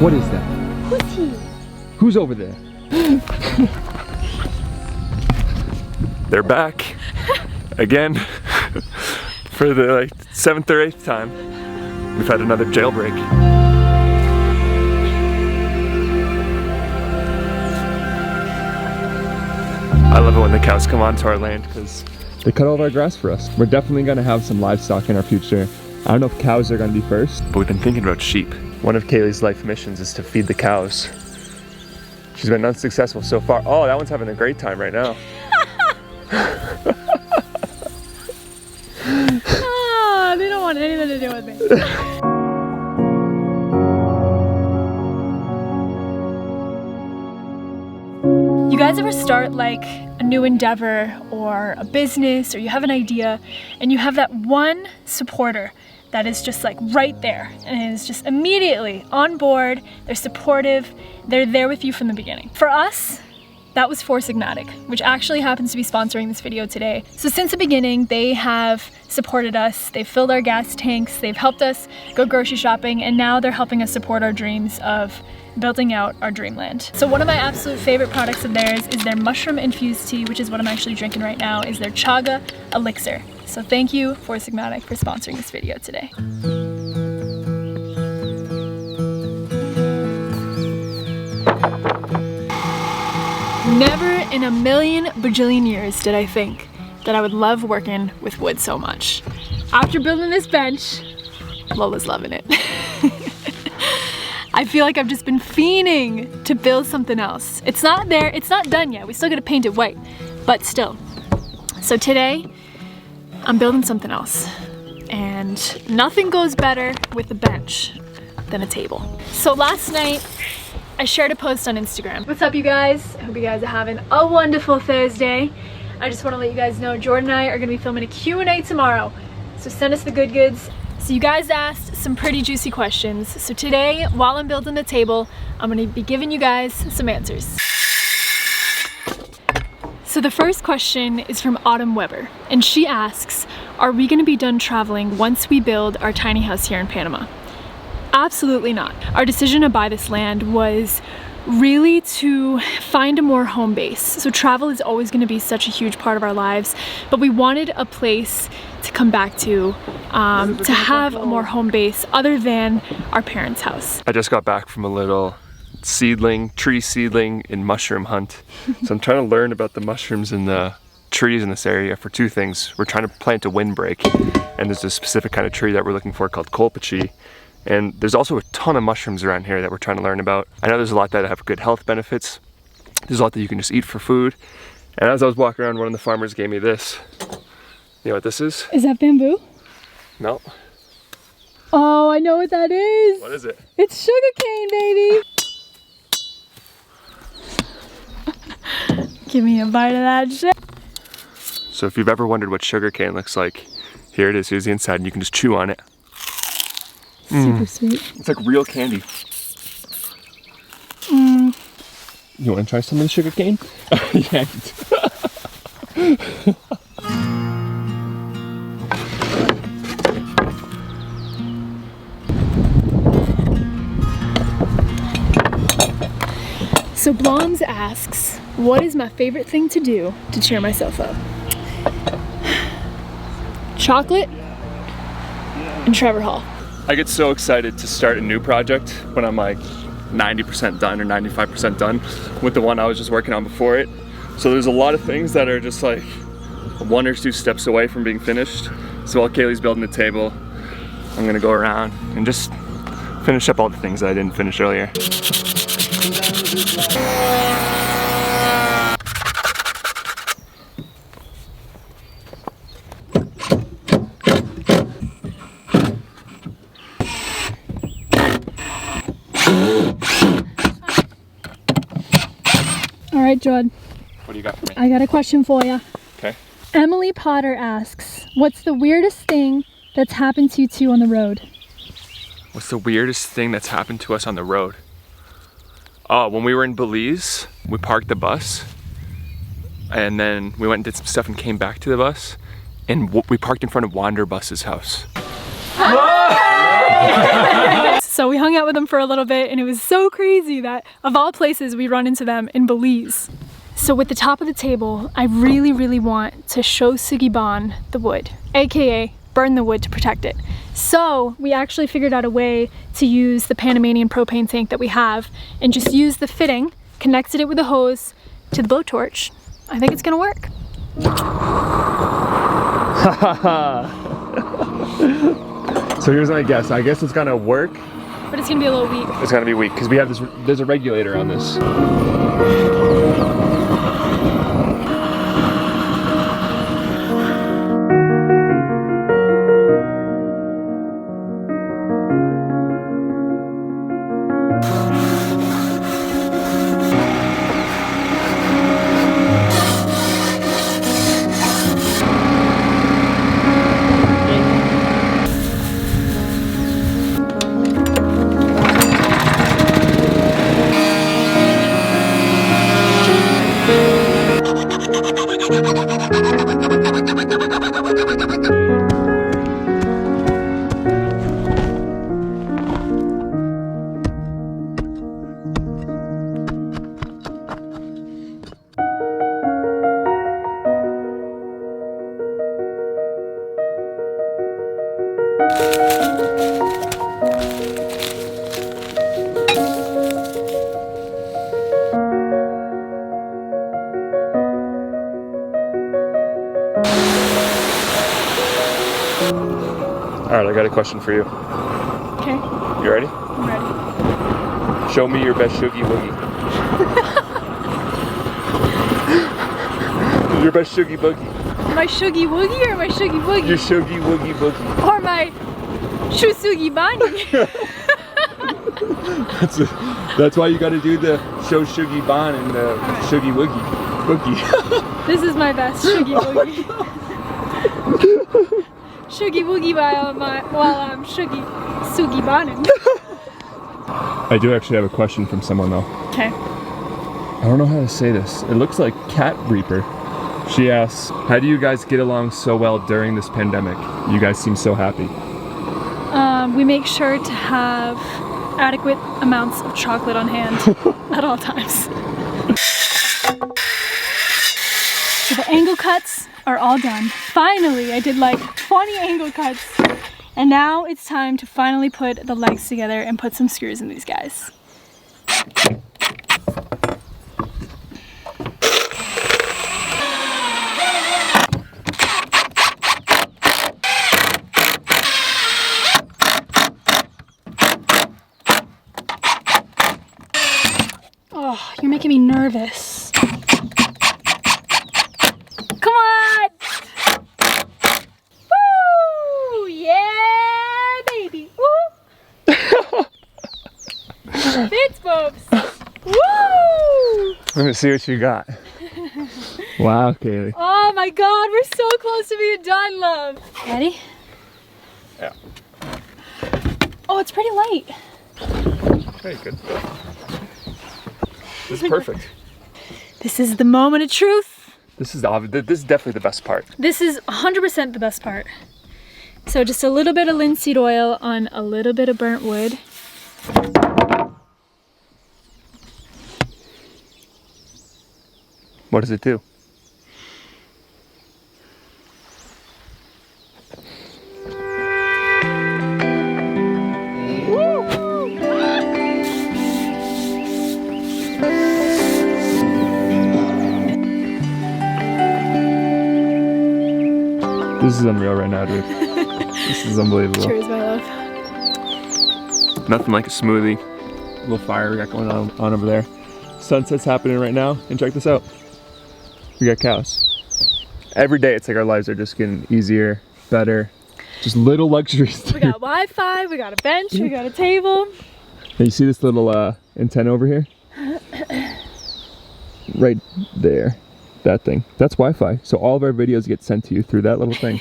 What is that? Who's he? Who's over there? They're back again for the like 7th or 8th time. We've had another jailbreak. I love it when the cows come onto our land because They cut all of our grass for us. We're definitely gonna have some livestock in our future. I don't know if cows are gonna be first. but we've been thinking about sheep. One of Kaylee's life missions is to feed the cows. She's been unsuccessful so far. Oh, that one's having a great time right now. Oh, they don't want anything to do with me. You guys ever start like a new endeavor or a business, or you have an idea and you have that one supporter that is just like right there and is just immediately on board, they're supportive, they're there with you from the beginning. For us, that was Nomadic, which actually happens to be sponsoring this video today. So since the beginning, they have supported us, they've filled our gas tanks, they've helped us go grocery shopping, and now they're helping us support our dreams of building out our dreamland. So one of my absolute favorite products of theirs is their mushroom infused tea, which is what I'm actually drinking right now, is their Chaga Elixir. So thank you, Nomadic, for sponsoring this video today. Never in a million bajillion years did I think that I would love working with wood so much. After building this bench, Lola's loving it. I feel like I've just been fiending to build something else. It's not there, it's not done yet. We still gotta paint it white, but still. So today, I'm building something else. And nothing goes better with a bench than a table. So last night, I shared a post on Instagram. What's up, you guys? I hope you guys are having a wonderful Thursday. I just want to let you guys know Jordan and I are going to be filming a Q&A tomorrow. So send us the good goods. So you guys asked some pretty juicy questions. So today, while I'm building the table, I'm going to be giving you guys some answers. So the first question is from Autumn Weber, and she asks, are we going to be done traveling once we build our tiny house here in Panama? Absolutely not. Our decision to buy this land was really to find a more home base. So travel is always going to be such a huge part of our lives, but we wanted a place to come back to have a more home base other than our parents' house. I just got back from a little tree seedling and mushroom hunt. So I'm trying to learn about the mushrooms and the trees in this area for two things. We're trying to plant a windbreak, and there's a specific kind of tree that we're looking for called kolpachi. And there's also a ton of mushrooms around here that we're trying to learn about. I know there's a lot that have good health benefits. There's a lot that you can just eat for food. And as I was walking around, one of the farmers gave me this. You know what this is? Is that bamboo? No. Oh, I know what that is. What is it? It's sugarcane, baby. Give me a bite of that shit. So if you've ever wondered what sugarcane looks like, here it is. Here's the inside, and you can just chew on it. Super sweet. It's like real candy. You wanna try some of the sugar cane? Yeah. So Blondes asks, what is my favorite thing to do to cheer myself up? Chocolate and Trevor Hall. I get so excited to start a new project when I'm like 90% done or 95% done with the one I was just working on before it. So there's a lot of things that are just like 1 or 2 steps away from being finished. So while Kaylee's building the table, I'm gonna go around and just finish up all the things that I didn't finish earlier. All right, Jordan. What do you got for me? I got a question for you. Okay. Emily Potter asks, what's the weirdest thing that's happened to you two on the road? What's the weirdest thing that's happened to us on the road? Oh, when we were in Belize, we parked the bus and then we went and did some stuff and came back to the bus, and we parked in front of Wanderbus's house. So we hung out with them for a little bit, and it was so crazy that of all places we run into them in Belize. So with the top of the table, I really want to show Sookie the wood, aka burn the wood to protect it. So we actually figured out a way to use the Panamanian propane tank that we have and just use the fitting, connected it with a hose to the blowtorch. I think it's gonna work. So here's my guess. I guess it's gonna work. But it's gonna be a little weak. It's gonna be weak because we have this. There's a regulator on this. Alright, I got a question for you. Okay. You ready? I'm ready. Show me your best Sookie Woogie. Your best Sookie Boogie. My Shoogie Woogie or my Shoogie Boogie? Your Sookie Woogie Boogie. Or my Shusugi Bani. That's why you gotta do the show Sookie Bon and the Soogie Woogie. Boogie. This is my best Shoogie Woogie. Shoogie Woogie while I'm Shoogie Sugi Bonin. I do actually have a question from someone though. Okay. I don't know how to say this. It looks like Cat Reaper. She asks, how do you guys get along so well during this pandemic? You guys seem so happy. We make sure to have adequate amounts of chocolate on hand at all times. So the angle cuts are all done. Finally, I did like 20 angle cuts, and now it's time to finally put the legs together and put some screws in these guys. Oh, you're making me nervous. Come on! Woo! Yeah, baby! Woo! Fits, Bobs! Woo! Let me see what you got. Wow, Kaylee. Oh my god, we're so close to being done, love. Ready? Yeah. Oh, it's pretty light. Very good. This is perfect. This is the moment of truth. This is definitely the best part. This is 100% the best part. So just a little bit of linseed oil on a little bit of burnt wood. What does it do? This is unreal right now, dude. This is unbelievable. Cheers, my love. Nothing like a smoothie. A little fire we got going on over there. Sunset's happening right now, and check this out. We got cows. Every day it's like our lives are just getting easier, better. Just little luxuries. We got Wi-Fi, we got a bench, we got a table. And you see this little antenna over here? Right there. That thing. That's Wi-Fi. So all of our videos get sent to you through that little thing.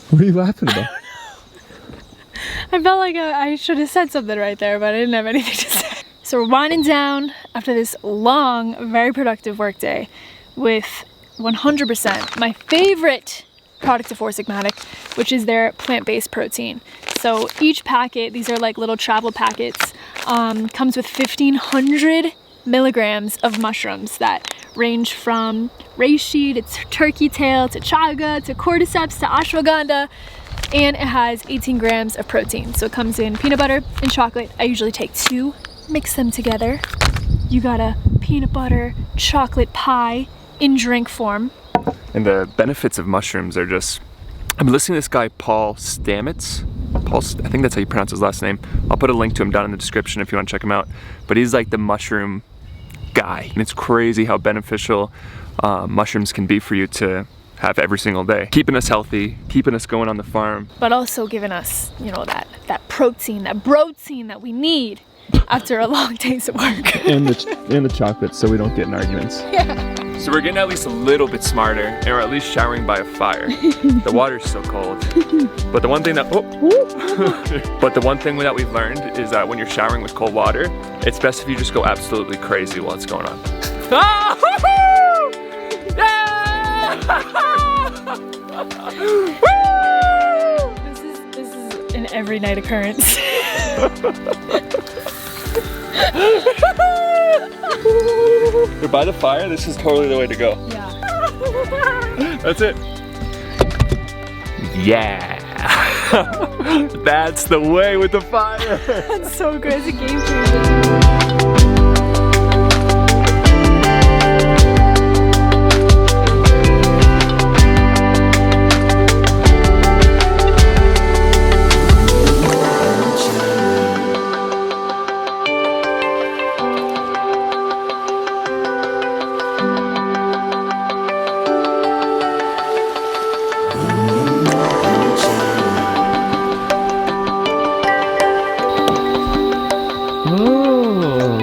What are you laughing about? I felt like I should have said something right there, but I didn't have anything to say. So we're winding down after this long, very productive work day with 100% my favorite product of Four Sigmatic, which is their plant-based protein. So each packet, these are like little travel packets, comes with 1,500 milligrams of mushrooms that range from reishi to turkey tail to chaga to cordyceps to ashwagandha, and it has 18 grams of protein. So it comes in peanut butter and chocolate. I usually take 2, mix them together. You got a peanut butter chocolate pie in drink form. And the benefits of mushrooms are just, I'm listening to this guy, Paul Stamets. I think that's how you pronounce his last name. I'll put a link to him down in the description if you want to check him out. But he's like the mushroom guy. And it's crazy how beneficial mushrooms can be for you to have every single day. Keeping us healthy, keeping us going on the farm. But also giving us, you know, that protein, that brotein that we need after a long day's of work. And the chocolate so we don't get in arguments. Yeah. So we're getting at least a little bit smarter, and we're at least showering by a fire. The water's so cold. But the one thing that we've learned is that when you're showering with cold water, it's best if you just go absolutely crazy while it's going on. Ah! This is an every night occurrence. We're by the fire, this is totally the way to go. Yeah. That's it. Yeah. That's the way with the fire. That's so good. It's a game changer.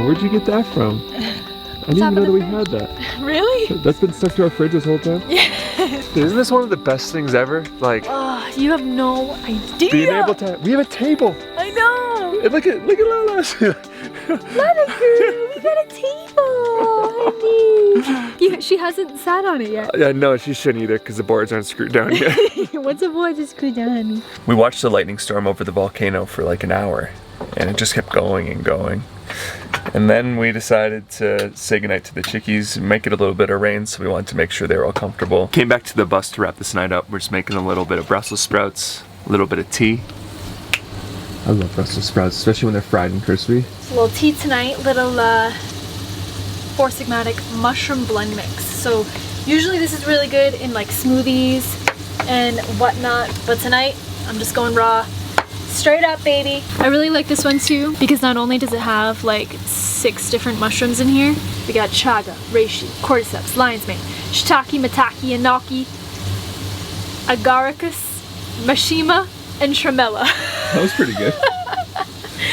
Where'd you get that from? I didn't even know that we had that. Really? That's been stuck to our fridge this whole time? Yeah. Isn't this one of the best things ever? Like, You have no idea. being able to, we have a table. I know. And look at Lala. Lala girl, we got a table, honey. She hasn't sat on it yet. Yeah, no, she shouldn't either because the boards aren't screwed down yet. What's a board to screw down, honey? We watched the lightning storm over the volcano for like an hour, and it just kept going and going. And then we decided to say goodnight to the chickies and make it a little bit of rain, so we wanted to make sure they were all comfortable. Came back to the bus to wrap this night up. We're just making a little bit of Brussels sprouts, a little bit of tea. I love Brussels sprouts, especially when they're fried and crispy. A little tea tonight, little Four Sigmatic mushroom blend mix. So usually this is really good in like smoothies and whatnot, but tonight I'm just going raw. Straight up, baby. I really like this one too because not only does it have like 6 different mushrooms in here, we got chaga, reishi, cordyceps, lion's mane, shiitake, maitake, enoki, agaricus, mashima, and tremella. That was pretty good.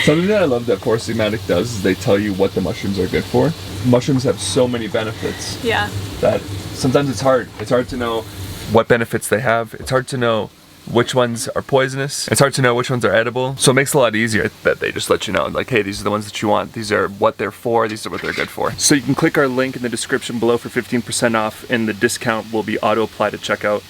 Something that I love that Four Sigmatic does is they tell you what the mushrooms are good for. Mushrooms have so many benefits Yeah. that sometimes it's hard. It's hard to know what benefits they have. It's hard to know which ones are poisonous. It's hard to know which ones are edible. So it makes it a lot easier that they just let you know, like, hey, these are the ones that you want. These are what they're for. These are what they're good for. So you can click our link in the description below for 15% off, and the discount will be auto-applied at checkout.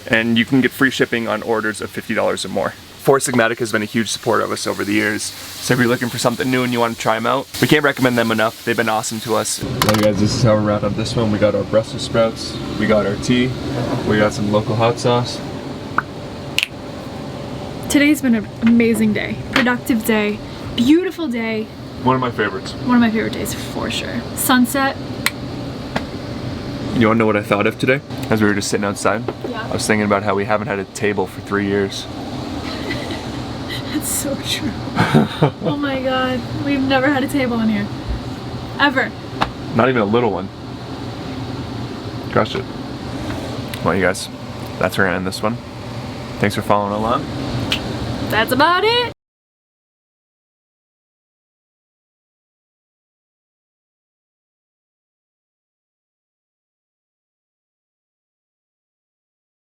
And you can get free shipping on orders of $50 or more. Four Sigmatic has been a huge supporter of us over the years. So if you're looking for something new and you want to try them out, we can't recommend them enough. They've been awesome to us. Well guys, this is how we wrap up this one. We got our Brussels sprouts, we got our tea, we got some local hot sauce. Today's been an amazing day, productive day, beautiful day. One of my favorites. One of my favorite days for sure. Sunset. You want to know what I thought of today? As we were just sitting outside, Yeah. I was thinking about how we haven't had a table for 3 years. That's so true. Oh my god, we've never had a table in here. Ever. Not even a little one. Crushed it. Well, you guys, that's where we're gonna end this one. Thanks for following along. That's about it.